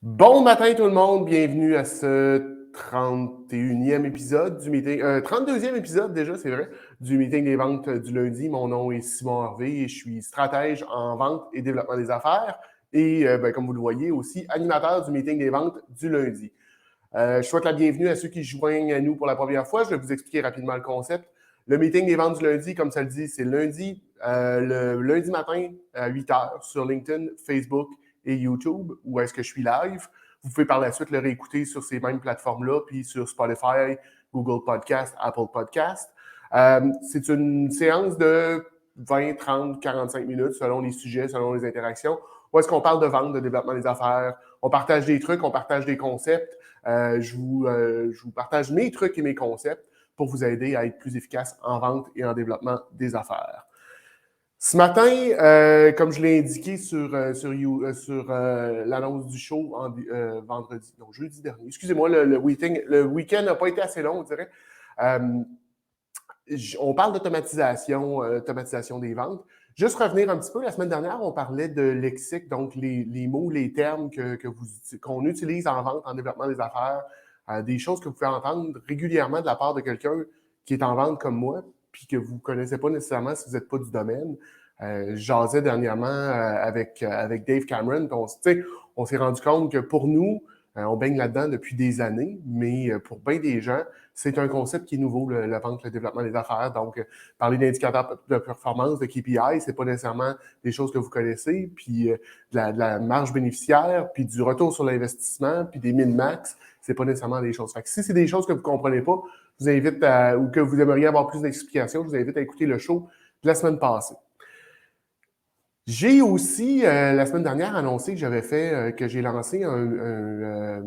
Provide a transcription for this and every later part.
Bon matin tout le monde, bienvenue à ce 31e épisode du meeting, 32e épisode déjà, c'est vrai, du meeting des ventes du lundi. Mon nom est Simon Hervé et je suis stratège en vente et développement des affaires et comme vous le voyez aussi, animateur du meeting des ventes du lundi. Je souhaite la bienvenue à ceux qui joignent à nous pour la première fois. Je vais vous expliquer rapidement le concept. Le meeting des ventes du lundi, comme ça le dit, c'est le lundi matin à 8h sur LinkedIn, Facebook et YouTube, où est-ce que je suis live. Vous pouvez par la suite le réécouter sur ces mêmes plateformes-là, puis sur Spotify, Google Podcast, Apple Podcast. C'est une séance de 20, 30, 45 minutes selon les sujets, selon les interactions. Où est-ce qu'on parle de vente, de développement des affaires? On partage des trucs, on partage des concepts. Je vous partage mes trucs et mes concepts pour vous aider à être plus efficace en vente et en développement des affaires. Ce matin, comme je l'ai indiqué sur l'annonce du show jeudi dernier, excusez-moi, le week-end n'a pas été assez long, on dirait. On parle d'automatisation, automatisation des ventes. Juste revenir un petit peu, la semaine dernière, on parlait de lexique, donc les mots, les termes qu'on utilise en vente, en développement des affaires, des choses que vous pouvez entendre régulièrement de la part de quelqu'un qui est en vente comme moi, puis que vous ne connaissez pas nécessairement si vous n'êtes pas du domaine. Je jasais dernièrement avec Dave Cameron, puis on s'est rendu compte que pour nous, on baigne là-dedans depuis des années, mais pour bien des gens, c'est un concept qui est nouveau, la vente, le développement des affaires. Donc, parler d'indicateurs de performance, de KPI, c'est pas nécessairement des choses que vous connaissez, puis de la marge bénéficiaire, puis du retour sur l'investissement, puis des min-max, c'est pas nécessairement des choses. Fait que si c'est des choses que vous comprenez pas, je vous invite ou que vous aimeriez avoir plus d'explications, je vous invite à écouter le show de la semaine passée. J'ai aussi, la semaine dernière, annoncé que j'ai lancé un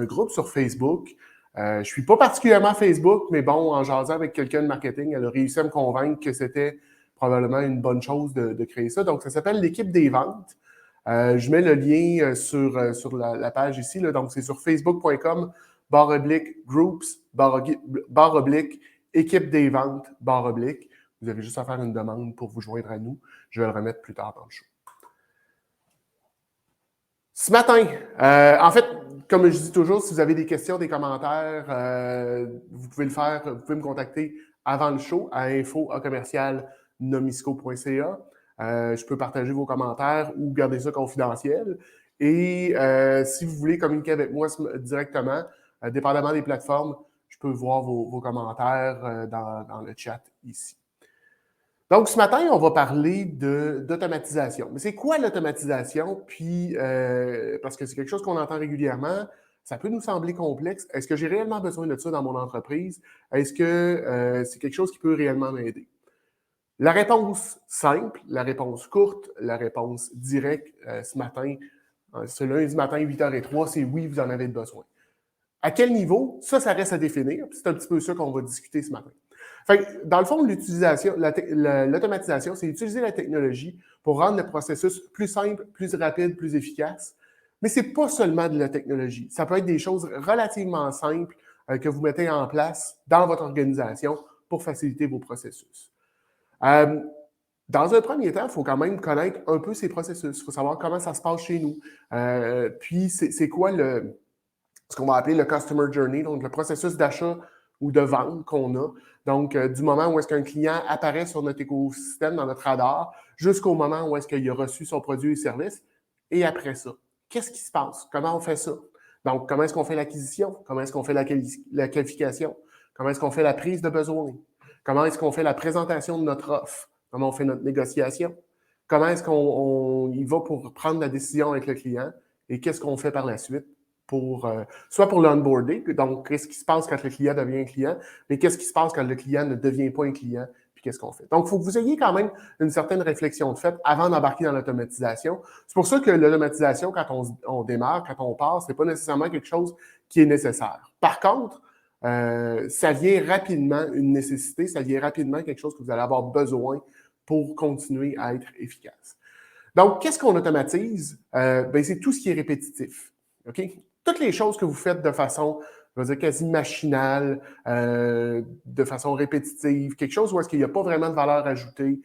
groupe sur Facebook. Je suis pas particulièrement Facebook, mais bon, en jasant avec quelqu'un de marketing, elle a réussi à me convaincre que c'était probablement une bonne chose de créer ça. Donc, ça s'appelle l'équipe des ventes. Je mets le lien sur la page ici. Là. Donc, c'est sur facebook.com/groups équipe des ventes /. Vous avez juste à faire une demande pour vous joindre à nous. Je vais le remettre plus tard dans le show. Ce matin, en fait, comme je dis toujours, si vous avez des questions, des commentaires, vous pouvez le faire, vous pouvez me contacter avant le show à info@commercialnomisco.ca. Je peux partager vos commentaires ou garder ça confidentiel. Et si vous voulez communiquer avec moi directement, dépendamment des plateformes, je peux voir vos commentaires dans le chat ici. Donc, ce matin, on va parler d'automatisation. Mais c'est quoi l'automatisation? Puis, parce que c'est quelque chose qu'on entend régulièrement, ça peut nous sembler complexe. Est-ce que j'ai réellement besoin de ça dans mon entreprise? Est-ce que c'est quelque chose qui peut réellement m'aider? La réponse simple, la réponse courte, la réponse directe ce matin, ce lundi matin, 8h03, c'est oui, vous en avez besoin. À quel niveau? Ça reste à définir. C'est un petit peu ça qu'on va discuter ce matin. Fait que, dans le fond, l'automatisation, c'est utiliser la technologie pour rendre le processus plus simple, plus rapide, plus efficace. Mais ce n'est pas seulement de la technologie. Ça peut être des choses relativement simples que vous mettez en place dans votre organisation pour faciliter vos processus. Dans un premier temps, il faut quand même connaître un peu ces processus. Il faut savoir comment ça se passe chez nous. Puis, c'est quoi ce qu'on va appeler le Customer Journey, donc le processus d'achat ou de vente qu'on a. Donc, du moment où est-ce qu'un client apparaît sur notre écosystème, dans notre radar, jusqu'au moment où est-ce qu'il a reçu son produit et service. Et après ça, qu'est-ce qui se passe? Comment on fait ça? Donc, comment est-ce qu'on fait l'acquisition? Comment est-ce qu'on fait la qualification? Comment est-ce qu'on fait la prise de besoin? Comment est-ce qu'on fait la présentation de notre offre? Comment on fait notre négociation? Comment est-ce qu'on y va pour prendre la décision avec le client? Et qu'est-ce qu'on fait par la suite? Soit pour l'onboarding, donc qu'est-ce qui se passe quand le client devient un client, mais qu'est-ce qui se passe quand le client ne devient pas un client, puis qu'est-ce qu'on fait. Donc, il faut que vous ayez quand même une certaine réflexion de fait avant d'embarquer dans l'automatisation. C'est pour ça que l'automatisation, quand on démarre, quand on part, c'est pas nécessairement quelque chose qui est nécessaire. Par contre, ça vient rapidement une nécessité, ça vient rapidement quelque chose que vous allez avoir besoin pour continuer à être efficace. Donc, qu'est-ce qu'on automatise? C'est tout ce qui est répétitif. OK? Toutes les choses que vous faites de façon, je vais dire, quasi machinale, de façon répétitive, quelque chose où est-ce qu'il n'y a pas vraiment de valeur ajoutée,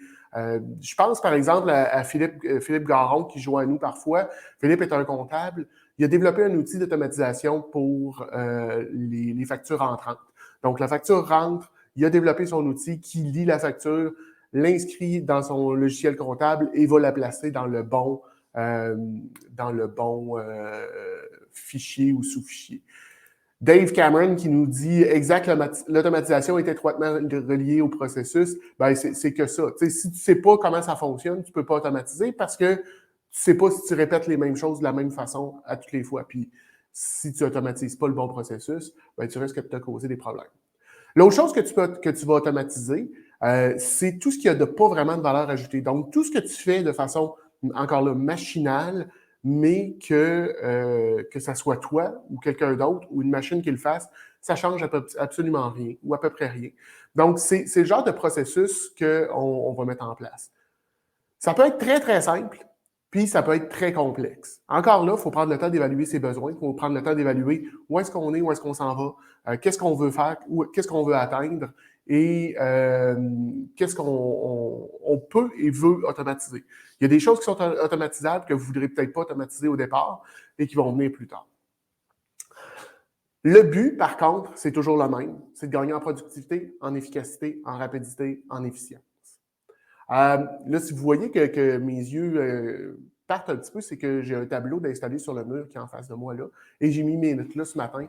Je pense, par exemple, à Philippe Garon, qui joue à nous parfois. Philippe est un comptable. Il a développé un outil d'automatisation pour les factures entrantes. Donc, la facture rentre, il a développé son outil qui lit la facture, l'inscrit dans son logiciel comptable et va la placer dans le bon fichier ou sous-fichier. Dave Cameron qui nous dit exact, l'automatisation est étroitement reliée au processus, ben c'est que ça. T'sais, si tu ne sais pas comment ça fonctionne, tu ne peux pas automatiser parce que tu ne sais pas si tu répètes les mêmes choses de la même façon à toutes les fois. Puis si tu n'automatises pas le bon processus, ben, tu risques de te causer des problèmes. L'autre chose que tu vas automatiser, c'est tout ce qui a de pas vraiment de valeur ajoutée. Donc, tout ce que tu fais de façon, encore là, machinale, mais que ça soit toi ou quelqu'un d'autre ou une machine qui le fasse, ça change absolument rien ou à peu près rien. Donc, c'est le genre de processus qu'on va mettre en place. Ça peut être très, très simple, puis ça peut être très complexe. Encore là, il faut prendre le temps d'évaluer ses besoins, il faut prendre le temps d'évaluer où est-ce qu'on est, où est-ce qu'on s'en va, qu'est-ce qu'on veut faire, qu'est-ce qu'on veut atteindre et qu'est-ce qu'on peut et veut automatiser. Il y a des choses qui sont automatisables que vous ne voudrez peut-être pas automatiser au départ et qui vont venir plus tard. Le but, par contre, c'est toujours le même, c'est de gagner en productivité, en efficacité, en rapidité, en efficience. Là, si vous voyez que mes yeux partent un petit peu, c'est que j'ai un tableau d'installer sur le mur qui est en face de moi là. Et j'ai mis mes notes là ce matin.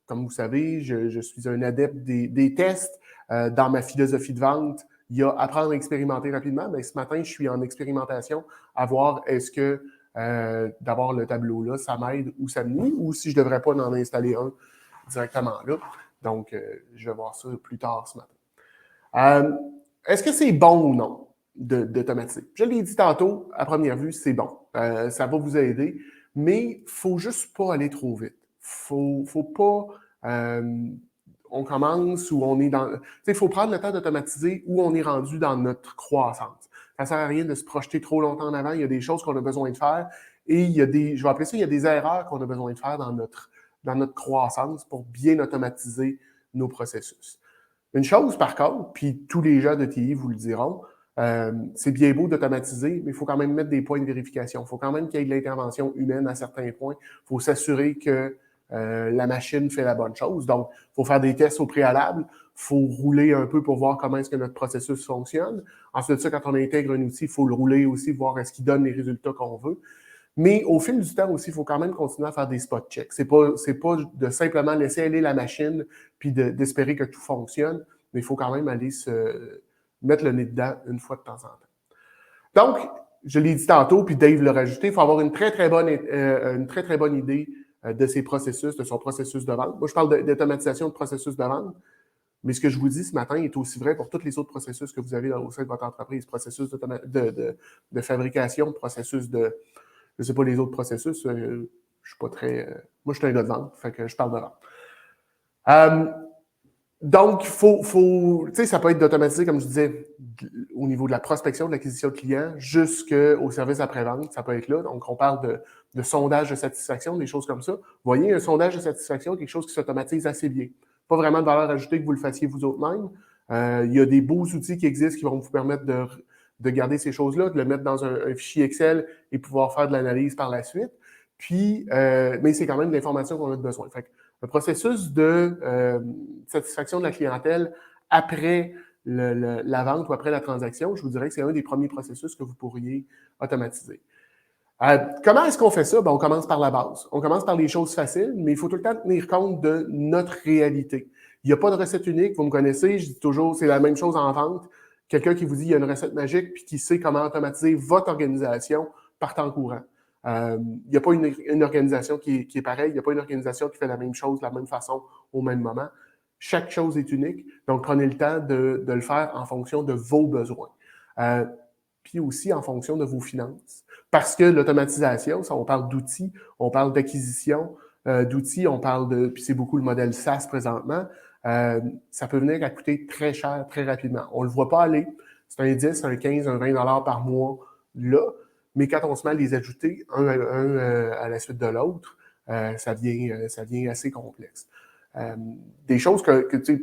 Comme vous savez, je suis un adepte des tests. Dans ma philosophie de vente, il y a apprendre à expérimenter rapidement. Mais ce matin, je suis en expérimentation à voir est-ce que d'avoir le tableau là, ça m'aide ou ça me nuit, ou si je ne devrais pas en installer un directement là. Donc, je vais voir ça plus tard ce matin. Est-ce que c'est bon ou non d'automatiser? Je l'ai dit tantôt, à première vue, c'est bon. Ça va vous aider, mais il ne faut juste pas aller trop vite. Faut pas... on commence ou on est dans... Il faut prendre le temps d'automatiser où on est rendu dans notre croissance. Ça ne sert à rien de se projeter trop longtemps en avant. Il y a des choses qu'on a besoin de faire et il y a je vais appeler ça, il y a des erreurs qu'on a besoin de faire dans notre croissance pour bien automatiser nos processus. Une chose, par contre, puis tous les gens de TI vous le diront, c'est bien beau d'automatiser, mais il faut quand même mettre des points de vérification. Il faut quand même qu'il y ait de l'intervention humaine à certains points. Il faut s'assurer que la machine fait la bonne chose. Donc, il faut faire des tests au préalable. Il faut rouler un peu pour voir comment est-ce que notre processus fonctionne. Ensuite de ça, quand on intègre un outil, il faut le rouler aussi, voir est-ce qu'il donne les résultats qu'on veut. Mais au fil du temps aussi, il faut quand même continuer à faire des spot checks. C'est pas de simplement laisser aller la machine puis d'espérer que tout fonctionne, mais il faut quand même aller se mettre le nez dedans une fois de temps en temps. Donc, je l'ai dit tantôt, puis Dave l'a rajouté, il faut avoir une très, très bonne idée de ses processus, de son processus de vente. Moi, je parle d'automatisation de processus de vente, mais ce que je vous dis ce matin est aussi vrai pour tous les autres processus que vous avez au sein de votre entreprise, processus de fabrication, processus de... Je ne sais pas les autres processus, je ne suis pas très... moi, je suis un gars de vente, fait que je parle de vente. Donc, tu sais, ça peut être d'automatiser, comme je disais, au niveau de la prospection, de l'acquisition de clients, jusqu'au service après-vente, ça peut être là. Donc, on parle de sondage de satisfaction, des choses comme ça. Vous voyez, un sondage de satisfaction, quelque chose qui s'automatise assez bien. Pas vraiment de valeur ajoutée que vous le fassiez vous autres-même. Il y a des beaux outils qui existent qui vont vous permettre de garder ces choses-là, de le mettre dans un fichier Excel et pouvoir faire de l'analyse par la suite. Puis, mais c'est quand même de l'information qu'on a besoin. Fait que le processus de satisfaction de la clientèle après la vente ou après la transaction, je vous dirais que c'est un des premiers processus que vous pourriez automatiser. Comment est-ce qu'on fait ça? Ben, on commence par la base. On commence par les choses faciles, mais il faut tout le temps tenir compte de notre réalité. Il n'y a pas de recette unique, vous me connaissez, je dis toujours, c'est la même chose en vente. Quelqu'un qui vous dit qu'il y a une recette magique puis qui sait comment automatiser votre organisation par temps courant. Il n'y a pas une organisation qui est pareille, il n'y a pas une organisation qui fait la même chose de la même façon au même moment. Chaque chose est unique, donc prenez le temps de le faire en fonction de vos besoins. Puis aussi en fonction de vos finances. Parce que l'automatisation, ça, on parle d'outils, on parle d'acquisition d'outils, on parle puis c'est beaucoup le modèle SaaS présentement, ça peut venir à coûter très cher, très rapidement. On ne le voit pas aller. C'est un 10, un 15, un 20 $ par mois là, mais quand on se met à les ajouter un à la suite de l'autre, ça devient assez complexe. Des choses que tu sais,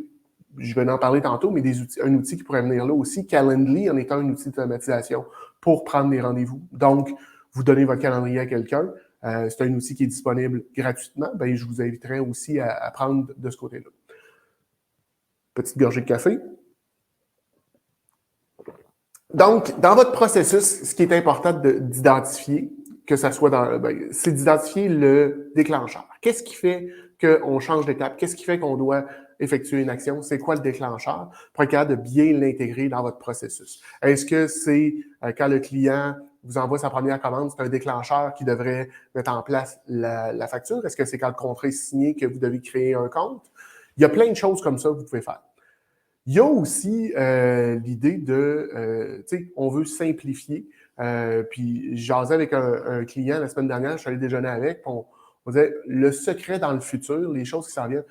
je vais en parler tantôt, mais un outil qui pourrait venir là aussi, Calendly, en étant un outil d'automatisation pour prendre des rendez-vous. Donc, vous donnez votre calendrier à quelqu'un, c'est un outil qui est disponible gratuitement, bien, je vous inviterai aussi à prendre de ce côté-là. Petite gorgée de café. Donc, dans votre processus, ce qui est important d'identifier, que ça soit c'est d'identifier le déclencheur. Qu'est-ce qui fait qu'on change d'étape? Qu'est-ce qui fait qu'on doit effectuer une action? C'est quoi le déclencheur? Pour être capable de bien l'intégrer dans votre processus. Est-ce que c'est quand le client vous envoie sa première commande, c'est un déclencheur qui devrait mettre en place la facture? Est-ce que c'est quand le contrat est signé que vous devez créer un compte? Il y a plein de choses comme ça que vous pouvez faire. Il y a aussi l'idée de, tu sais, on veut simplifier. Puis, jasais avec un client la semaine dernière, je suis allé déjeuner avec, on disait le secret dans le futur, les choses qui s'en viennent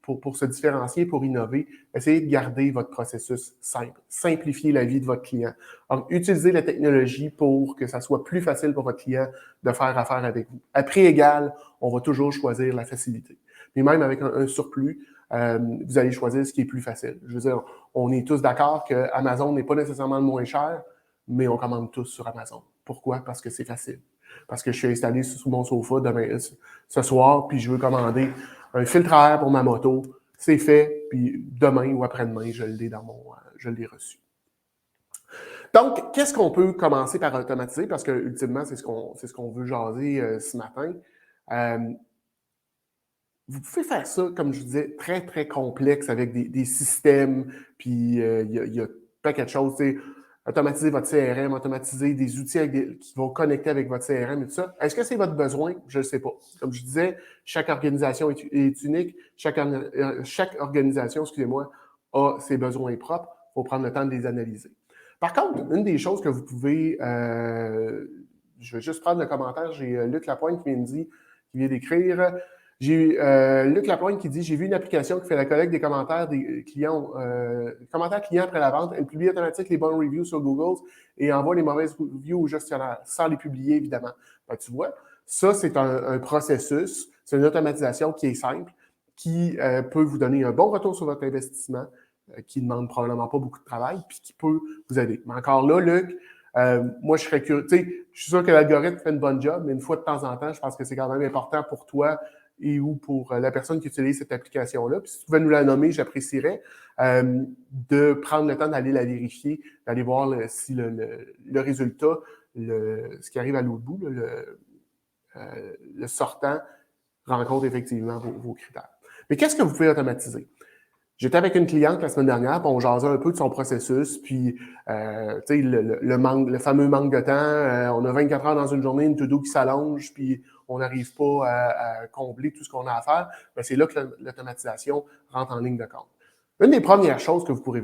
pour se différencier, pour innover, essayez de garder votre processus simple. Simplifier la vie de votre client. Donc, utilisez la technologie pour que ça soit plus facile pour votre client de faire affaire avec vous. À prix égal, on va toujours choisir la facilité. Mais même avec un surplus, vous allez choisir ce qui est plus facile. Je veux dire, on est tous d'accord que Amazon n'est pas nécessairement le moins cher, mais on commande tous sur Amazon. Pourquoi? Parce que c'est facile. Parce que je suis installé sous mon sofa ce soir, puis je veux commander un filtre à air pour ma moto. C'est fait, puis demain ou après-demain, je l'ai reçu. Donc, qu'est-ce qu'on peut commencer par automatiser? Parce que, ultimement, c'est ce qu'on veut jaser ce matin. Vous pouvez faire ça, comme je vous disais, très, très complexe avec des systèmes, puis il y a un paquet de choses. Automatiser votre CRM, automatiser des outils qui vont connecter avec votre CRM et tout ça. Est-ce que c'est votre besoin? Je ne sais pas. Comme je disais, chaque organisation est unique. Chaque organisation, excusez-moi, a ses besoins propres. Il faut prendre le temps de les analyser. Par contre, une des choses que vous pouvez... je vais juste prendre le commentaire. J'ai Luc Lapointe qui vient d'écrire... J'ai Luc Lapointe qui dit « J'ai vu une application qui fait la collecte des commentaires des clients, commentaires clients après la vente. Elle publie automatiquement les bonnes reviews sur Google et envoie les mauvaises reviews au gestionnaire, sans les publier, évidemment. » Ben, tu vois, ça, c'est un processus, c'est une automatisation qui est simple, qui peut vous donner un bon retour sur votre investissement, qui ne demande probablement pas beaucoup de travail, puis qui peut vous aider. Mais encore là, Luc, moi, je serais curieux. Tu sais, je suis sûr que l'algorithme fait une bonne job, mais une fois de temps en temps, je pense que c'est quand même important pour toi et ou pour la personne qui utilise cette application-là. Puis si tu pouvais nous la nommer, j'apprécierais de prendre le temps d'aller la vérifier, d'aller voir si le résultat, ce qui arrive à l'autre bout, le sortant, rencontre effectivement vos critères. Mais qu'est-ce que vous pouvez automatiser? J'étais avec une cliente la semaine dernière, puis on jasait un peu de son processus, puis tu sais, le fameux manque de temps, on a 24 heures dans une journée, une to-do qui s'allonge, puis on n'arrive pas à combler tout ce qu'on a à faire, bien, c'est là que l'automatisation rentre en ligne de compte. Une des premières choses que vous pouvez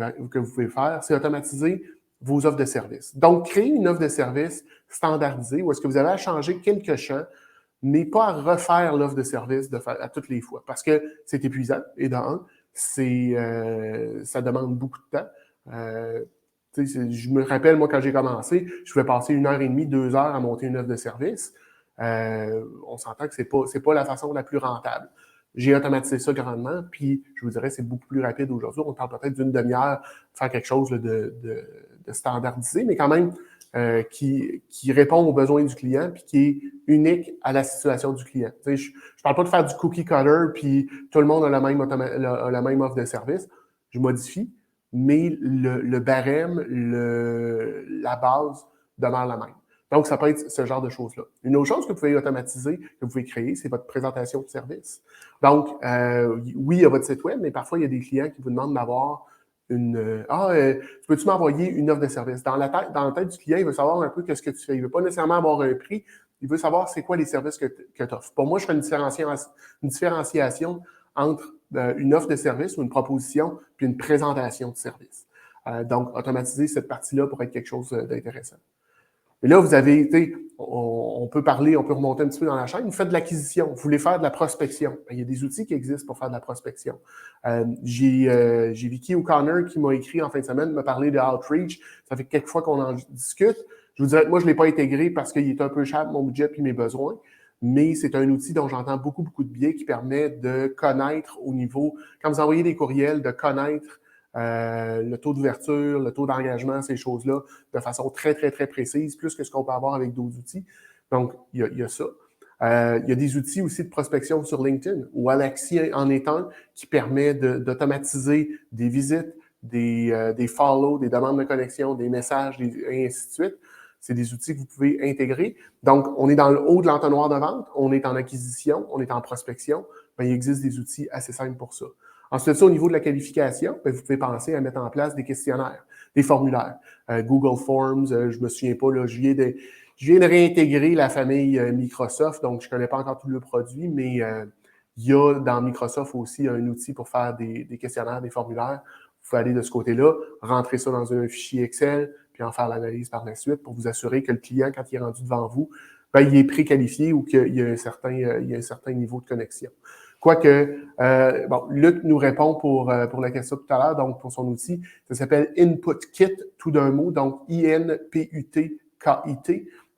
faire, c'est automatiser vos offres de services. Donc, créer une offre de service standardisée où est-ce que vous avez à changer quelques champs, mais pas à refaire l'offre de service à toutes les fois, parce que c'est épuisant, et de un, ça demande beaucoup de temps. Je me rappelle, moi, quand j'ai commencé, je pouvais passer 1h30, 2 heures à monter une offre de service. On s'entend que c'est pas la façon la plus rentable. J'ai automatisé ça grandement, puis je vous dirais c'est beaucoup plus rapide aujourd'hui. On parle peut-être d'une demi-heure faire quelque chose de standardisé, mais quand même qui répond aux besoins du client, puis qui est unique à la situation du client. Je ne parle pas de faire du cookie cutter, puis tout le monde a la même offre de service. Je modifie, mais le barème, la base demeure la même. Donc, ça peut être ce genre de choses-là. Une autre chose que vous pouvez automatiser, que vous pouvez créer, c'est votre présentation de service. Donc, oui, il y a votre site web, mais parfois, il y a des clients qui vous demandent d'avoir peux-tu m'envoyer une offre de service? Dans la tête du client, il veut savoir un peu qu'est-ce que tu fais. Il ne veut pas nécessairement avoir un prix, il veut savoir c'est quoi les services que tu offres. Pour moi, je fais une différenciation entre une offre de service ou une proposition puis une présentation de service. Donc, automatiser cette partie-là pour être quelque chose d'intéressant. Et là, vous avez, on peut remonter un petit peu dans la chaîne. Vous faites de l'acquisition, vous voulez faire de la prospection. Il y a des outils qui existent pour faire de la prospection. J'ai Vicky O'Connor qui m'a écrit en fin de semaine, m'a parlé de Outreach. Ça fait quelques fois qu'on en discute. Je vous dirais que moi, je ne l'ai pas intégré parce qu'il est un peu cher, mon budget et mes besoins. mais c'est un outil dont j'entends beaucoup, beaucoup de biais qui permet de connaître au niveau, quand vous envoyez des courriels, de connaître le taux d'ouverture, le taux d'engagement, ces choses-là, de façon très, très, très précise, plus que ce qu'on peut avoir avec d'autres outils. Donc, il y a ça. Il y a des outils aussi de prospection sur LinkedIn, ou Alexi en est un, qui permet d'automatiser des visites, des follow, des demandes de connexion, des messages, et ainsi de suite. C'est des outils que vous pouvez intégrer. Donc, on est dans le haut de l'entonnoir de vente, on est en acquisition, on est en prospection. Bien, il existe des outils assez simples pour ça. Ensuite, au niveau de la qualification, bien, vous pouvez penser à mettre en place des questionnaires, des formulaires. Google Forms, je me souviens pas, là, je viens de réintégrer la famille Microsoft, donc je ne connais pas encore tout le produit, mais il y a dans Microsoft aussi un outil pour faire des questionnaires, des formulaires. Vous pouvez aller de ce côté-là, rentrer ça dans un fichier Excel, puis en faire l'analyse par la suite pour vous assurer que le client, quand il est rendu devant vous, bien, il est préqualifié ou qu'il y a un certain niveau de connexion. Quoique, bon, Luc nous répond pour la question tout à l'heure, donc pour son outil, ça s'appelle InputKit, tout d'un mot, donc INPUTKIT.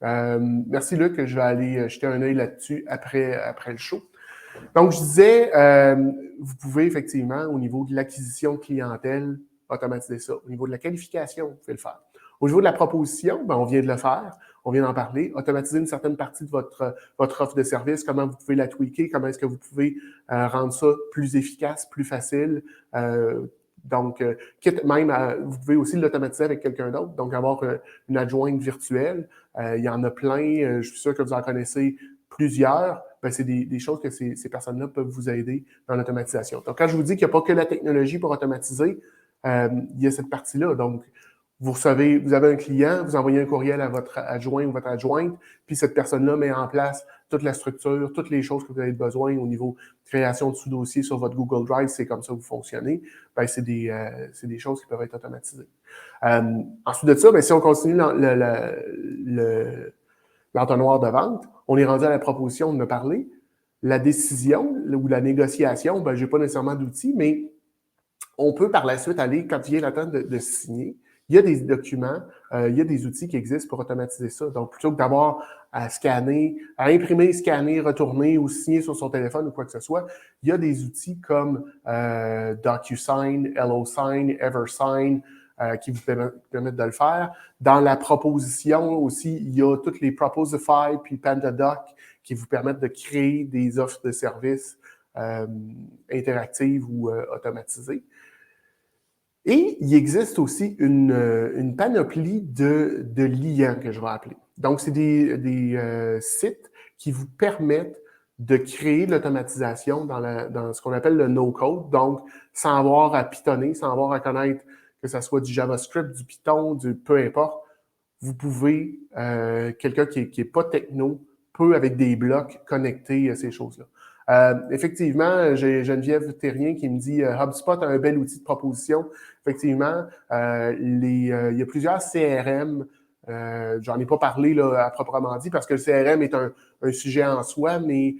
Merci Luc, je vais aller jeter un œil là-dessus après le show. Donc, je disais, vous pouvez effectivement, au niveau de l'acquisition de clientèle, automatiser ça. Au niveau de la qualification, vous pouvez le faire. Au niveau de la proposition, ben, on vient de le faire, on vient d'en parler. Automatiser une certaine partie de votre offre de service, comment vous pouvez la tweaker, comment est-ce que vous pouvez rendre ça plus efficace, plus facile. Donc, quitte même vous pouvez aussi l'automatiser avec quelqu'un d'autre, donc avoir une adjointe virtuelle. Il y en a plein, je suis sûr que vous en connaissez plusieurs. Ben, c'est des choses que ces personnes-là peuvent vous aider dans l'automatisation. Donc, quand je vous dis qu'il n'y a pas que la technologie pour automatiser, il y a cette partie-là. Donc, vous avez un client, vous envoyez un courriel à votre adjoint ou votre adjointe, puis cette personne-là met en place toute la structure, toutes les choses que vous avez besoin au niveau de création de sous-dossiers sur votre Google Drive, c'est comme ça que vous fonctionnez. Ben, c'est des choses qui peuvent être automatisées. Ensuite de ça, ben, si on continue l'entonnoir de vente, on est rendu à la proposition de me parler. La décision ou la négociation, ben, je n'ai pas nécessairement d'outils, mais on peut par la suite aller, quand il vient la temps de signer, il y a des documents, il y a des outils qui existent pour automatiser ça. Donc, plutôt que d'avoir à scanner, à imprimer, scanner, retourner ou signer sur son téléphone ou quoi que ce soit, il y a des outils comme DocuSign, HelloSign, EverSign, qui vous permettent de le faire. Dans la proposition aussi, il y a toutes les Proposify puis PandaDoc qui vous permettent de créer des offres de services interactives ou automatisées. Et il existe aussi une panoplie de liens que je vais appeler. Donc, c'est des sites qui vous permettent de créer de l'automatisation dans ce qu'on appelle le no-code, donc sans avoir à pythonner, sans avoir à connaître que ce soit du JavaScript, du Python, peu importe. Vous pouvez, quelqu'un qui est pas techno, peut avec des blocs connecter ces choses-là. Effectivement, j'ai Geneviève Terrien qui me dit HubSpot a un bel outil de proposition. Effectivement, il y a plusieurs CRM. J'en ai pas parlé là, à proprement dit parce que le CRM est un sujet en soi, mais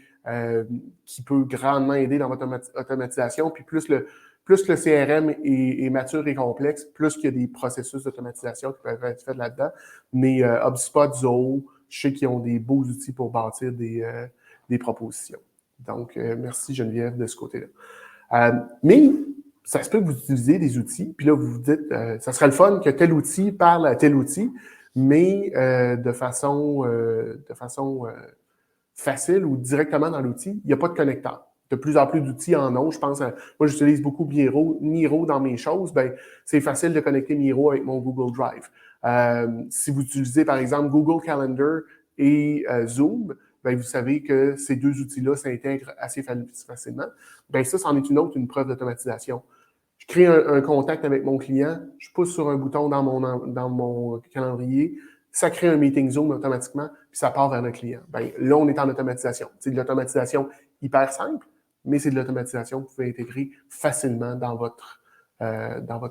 qui peut grandement aider dans votre automatisation. Puis plus le CRM est mature et complexe, plus qu'il y a des processus d'automatisation qui peuvent être faits là-dedans. Mais HubSpot, Zoho, je sais qu'ils ont des beaux outils pour bâtir des propositions. Donc, merci Geneviève de ce côté-là. Mais ça se peut que vous utilisez des outils, puis là, vous vous dites, ça serait le fun que tel outil parle à tel outil, mais de façon facile ou directement dans l'outil, il n'y a pas de connecteur. De plus en plus d'outils en ont. Je pense moi, j'utilise beaucoup Miro dans mes choses. Ben, c'est facile de connecter Miro avec mon Google Drive. Si vous utilisez, par exemple, Google Calendar et Zoom, ben, vous savez que ces deux outils-là s'intègrent assez facilement. Ben, ça, c'en est une preuve d'automatisation. Je crée un contact avec mon client, je pousse sur un bouton dans mon calendrier, ça crée un meeting Zoom automatiquement, puis ça part vers le client. Ben, là, on est en automatisation. C'est de l'automatisation hyper simple, mais c'est de l'automatisation que vous pouvez intégrer facilement dans votre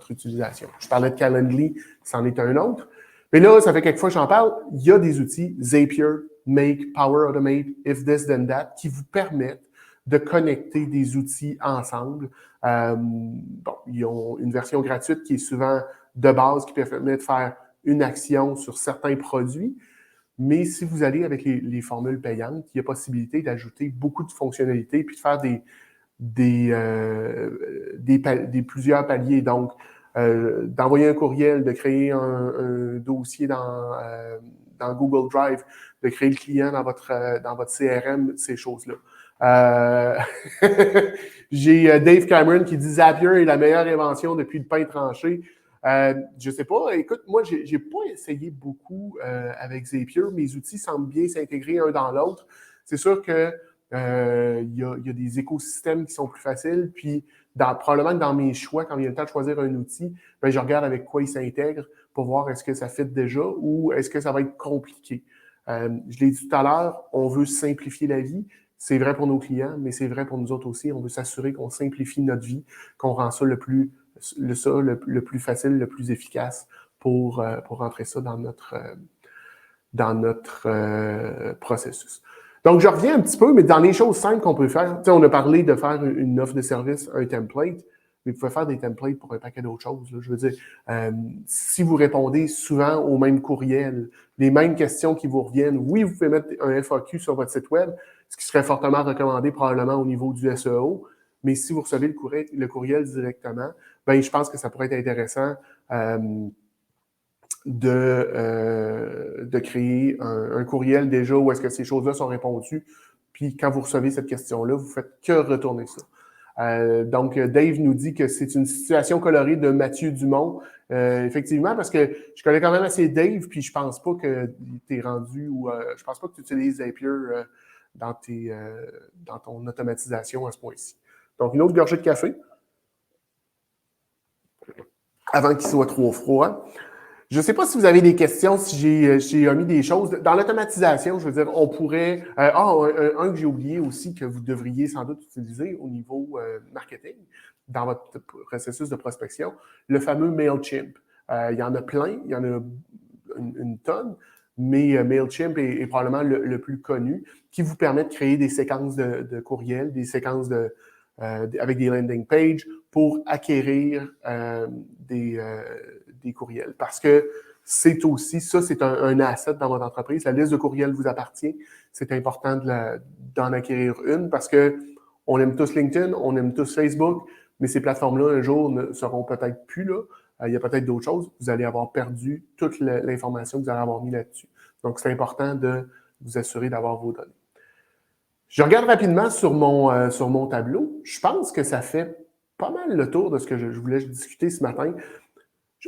utilisation. Je parlais de Calendly, c'en est un autre. Mais là, ça fait quelques fois que j'en parle, il y a des outils, Zapier, Make, Power Automate, If This Then That, qui vous permettent de connecter des outils ensemble. Bon, ils ont une version gratuite qui est souvent de base, qui permet de faire une action sur certains produits. Mais si vous allez avec les formules payantes, il y a possibilité d'ajouter beaucoup de fonctionnalités puis de faire des plusieurs paliers. Donc, d'envoyer un courriel, de créer un dossier dans Google Drive, de créer le client dans votre CRM, ces choses-là. J'ai Dave Cameron qui dit Zapier est la meilleure invention depuis le pain tranché. Je sais pas. Écoute, moi, j'ai pas essayé beaucoup avec Zapier. Mes outils semblent bien s'intégrer un dans l'autre. C'est sûr que il y a des écosystèmes qui sont plus faciles. Puis, probablement que dans mes choix, quand il y a le temps de choisir un outil, ben, je regarde avec quoi il s'intègre pour voir est-ce que ça fit déjà ou est-ce que ça va être compliqué. Je l'ai dit tout à l'heure, on veut simplifier la vie. C'est vrai pour nos clients, mais c'est vrai pour nous autres aussi. On veut s'assurer qu'on simplifie notre vie, qu'on rend ça le plus facile, le plus efficace pour rentrer ça dans notre processus. Donc, je reviens un petit peu, mais dans les choses simples qu'on peut faire, on a parlé de faire une offre de service, un template, mais vous pouvez faire des templates pour un paquet d'autres choses. Là. Je veux dire, si vous répondez souvent aux mêmes courriels, les mêmes questions qui vous reviennent, oui, vous pouvez mettre un FAQ sur votre site web, ce qui serait fortement recommandé probablement au niveau du SEO, mais si vous recevez le courriel directement, ben je pense que ça pourrait être intéressant de créer un courriel déjà où est-ce que ces choses-là sont répondues. Puis quand vous recevez cette question-là, vous faites que retourner ça. Donc, Dave nous dit que c'est une situation colorée de Mathieu Dumont. Effectivement, parce que je connais quand même assez Dave, puis je pense pas que tu es rendu ou je pense pas que tu utilises Zapier dans ton automatisation à ce point-ci. Donc, une autre gorgée de café avant qu'il soit trop froid. Je ne sais pas si vous avez des questions, si j'ai omis des choses. Dans l'automatisation, je veux dire, on pourrait... un que j'ai oublié aussi que vous devriez sans doute utiliser au niveau marketing, dans votre processus de prospection, le fameux MailChimp. Il y en a plein, il y en a une tonne, mais MailChimp est probablement le plus connu, qui vous permet de créer des séquences de courriels, des séquences avec des landing pages pour acquérir des courriels. Parce que c'est aussi, ça, c'est un asset dans votre entreprise. La liste de courriels vous appartient. C'est important d'en acquérir une parce que on aime tous LinkedIn, on aime tous Facebook, mais ces plateformes-là, un jour, ne seront peut-être plus là. Il y a peut-être d'autres choses. Vous allez avoir perdu toute l'information que vous allez avoir mis là-dessus. Donc, c'est important de vous assurer d'avoir vos données. Je regarde rapidement sur mon tableau. Je pense que ça fait pas mal le tour de ce que je voulais discuter ce matin.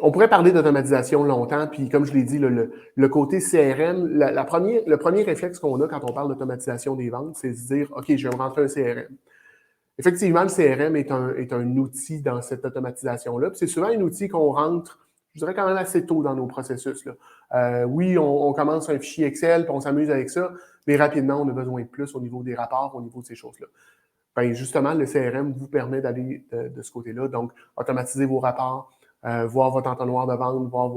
On pourrait parler d'automatisation longtemps, puis comme je l'ai dit, le côté CRM, le premier réflexe qu'on a quand on parle d'automatisation des ventes, c'est de se dire, OK, je vais me rentrer un CRM. Effectivement, le CRM est un outil dans cette automatisation-là. Puis c'est souvent un outil qu'on rentre, je dirais quand même assez tôt dans nos processus. Là. Oui, on commence un fichier Excel, puis on s'amuse avec ça, mais rapidement, on a besoin de plus au niveau des rapports, au niveau de ces choses-là. Bien, justement, le CRM vous permet d'aller de ce côté-là. Donc, automatiser vos rapports, voir votre entonnoir de vente, voir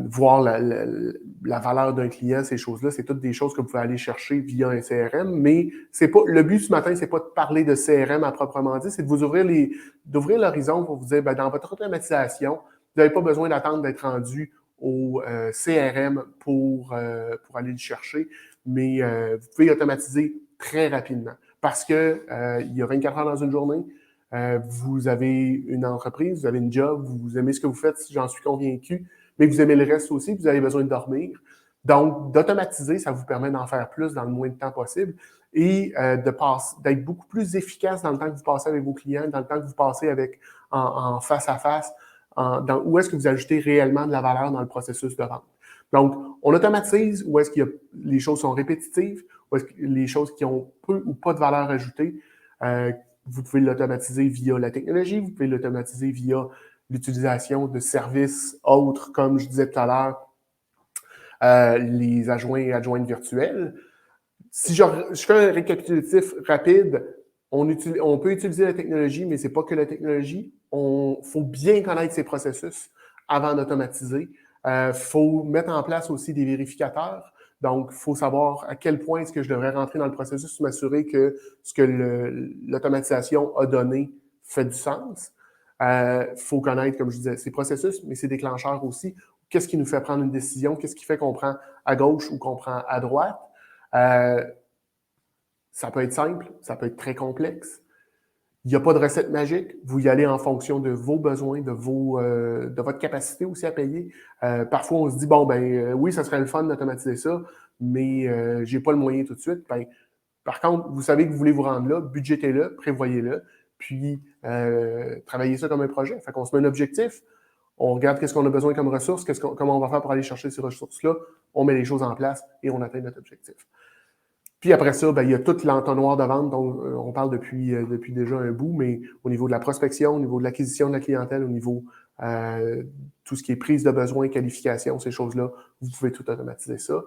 voir la valeur d'un client, ces choses-là, c'est toutes des choses que vous pouvez aller chercher via un CRM, mais c'est pas le but ce matin, c'est pas de parler de CRM à proprement dit, c'est de vous d'ouvrir l'horizon pour vous dire, ben, dans votre automatisation, vous n'avez pas besoin d'attendre d'être rendu au CRM pour aller le chercher, mais vous pouvez automatiser très rapidement parce que il y a 24 heures dans une journée, vous avez une entreprise, vous avez une job, vous aimez ce que vous faites, j'en suis convaincu, mais vous aimez le reste aussi, vous avez besoin de dormir. Donc, d'automatiser, ça vous permet d'en faire plus dans le moins de temps possible et d'être beaucoup plus efficace dans le temps que vous passez avec vos clients, dans le temps que vous passez en face à face, où est-ce que vous ajoutez réellement de la valeur dans le processus de vente. Donc, on automatise où est-ce que les choses sont répétitives, où est-ce que les choses qui ont peu ou pas de valeur ajoutée, vous pouvez l'automatiser via la technologie, vous pouvez l'automatiser via l'utilisation de services autres, comme je disais tout à l'heure, les adjoints et adjointes virtuelles. Si je fais un récapitulatif rapide, on peut utiliser la technologie, mais ce n'est pas que la technologie. Il faut bien connaître ses processus avant d'automatiser. Il faut mettre en place aussi des vérificateurs. Donc, il faut savoir à quel point est-ce que je devrais rentrer dans le processus, m'assurer que ce que l'automatisation a donné fait du sens. Il faut connaître, comme je disais, ses processus, mais ses déclencheurs aussi. qu'est-ce qui nous fait prendre une décision, qu'est-ce qui fait qu'on prend à gauche ou qu'on prend à droite. Ça peut être simple, ça peut être très complexe. Il n'y a pas de recette magique. Vous y allez en fonction de vos besoins, de votre capacité aussi à payer. Parfois, on se dit, oui, ça serait le fun d'automatiser ça, mais je n'ai pas le moyen tout de suite. Par contre, vous savez que vous voulez vous rendre là, budgétez-le, prévoyez-le, puis travaillez ça comme un projet. Fait qu'on se met un objectif, on regarde qu'est-ce qu'on a besoin comme ressources, comment on va faire pour aller chercher ces ressources-là, on met les choses en place et on atteint notre objectif. Puis après ça, il y a tout l'entonnoir de vente dont on parle depuis déjà un bout, mais au niveau de la prospection, au niveau de l'acquisition de la clientèle, au niveau tout ce qui est prise de besoin, qualification, ces choses-là, vous pouvez tout automatiser ça.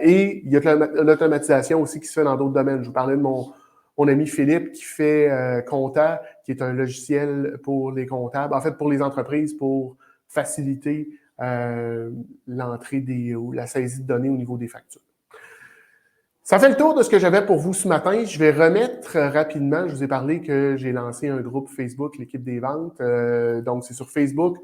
Et il y a l'automatisation aussi qui se fait dans d'autres domaines. Je vous parlais de mon ami Philippe qui fait Compta, qui est un logiciel pour les comptables, en fait pour les entreprises, pour faciliter l'entrée ou la saisie de données au niveau des factures. Ça fait le tour de ce que j'avais pour vous ce matin. Je vais remettre rapidement, je vous ai parlé que j'ai lancé un groupe Facebook, l'équipe des ventes. Donc, c'est sur Facebook,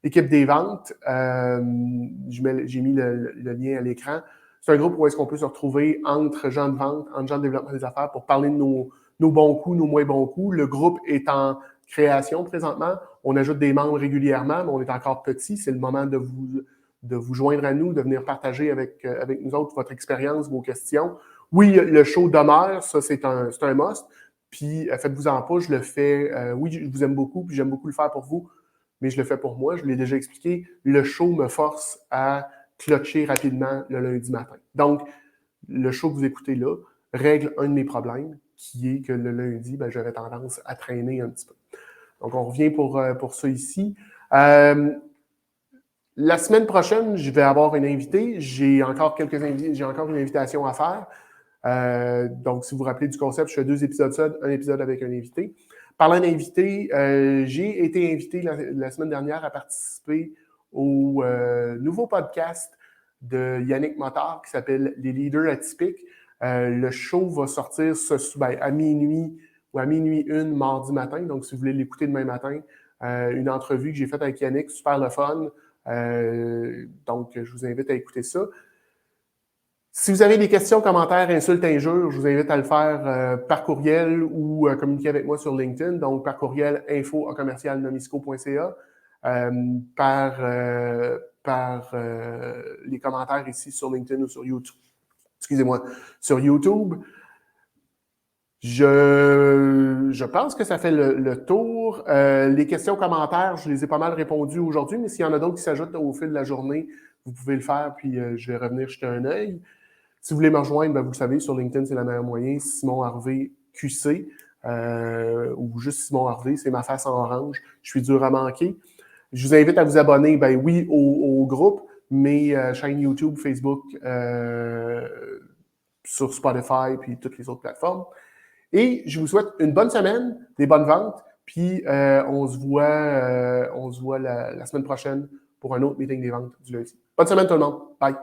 l'équipe des ventes. J'ai mis le lien à l'écran. C'est un groupe où est-ce qu'on peut se retrouver entre gens de vente, entre gens de développement des affaires pour parler de nos bons coups, nos moins bons coups. Le groupe est en création présentement. On ajoute des membres régulièrement, mais on est encore petit. C'est le moment de vous joindre à nous, de venir partager avec nous autres votre expérience, vos questions. Oui, le show demeure, ça c'est un must. Puis faites-vous-en pas, je le fais. Oui, je vous aime beaucoup, puis j'aime beaucoup le faire pour vous, mais je le fais pour moi, je l'ai déjà expliqué. Le show me force à clutcher rapidement le lundi matin. Donc, le show que vous écoutez là règle un de mes problèmes, qui est que le lundi, j'aurais tendance à traîner un petit peu. Donc, on revient pour ça ici. La semaine prochaine, je vais avoir une invitée. J'ai encore une invitation à faire. Donc, si vous vous rappelez du concept, je fais 2 épisodes seuls, un épisode avec un invité. Parlant d'invité, j'ai été invité la semaine dernière à participer au nouveau podcast de Yannick Motard qui s'appelle Les leaders atypiques. Le show va sortir à minuit ou à minuit 1 mardi matin. Donc, si vous voulez l'écouter demain matin, une entrevue que j'ai faite avec Yannick, super le fun. Donc, je vous invite à écouter ça. Si vous avez des questions, commentaires, insultes, injures, je vous invite à le faire par courriel ou communiquer avec moi sur LinkedIn. Donc, par courriel info@nomisco.ca, par les commentaires ici sur LinkedIn ou sur YouTube. Excusez-moi, sur YouTube. Je pense que ça fait le tour. Les questions, commentaires, je les ai pas mal répondues aujourd'hui, mais s'il y en a d'autres qui s'ajoutent au fil de la journée, vous pouvez le faire, puis je vais revenir jeter un œil. Si vous voulez me rejoindre, vous le savez, sur LinkedIn, c'est le meilleur moyen. Simon Harvey QC ou juste Simon Harvey, c'est ma face en orange. Je suis dur à manquer. Je vous invite à vous abonner, oui, au groupe, mais chaîne YouTube, Facebook, sur Spotify, puis toutes les autres plateformes. Et je vous souhaite une bonne semaine, des bonnes ventes, puis on se voit la semaine prochaine pour un autre meeting des ventes du lundi. Bonne semaine tout le monde. Bye!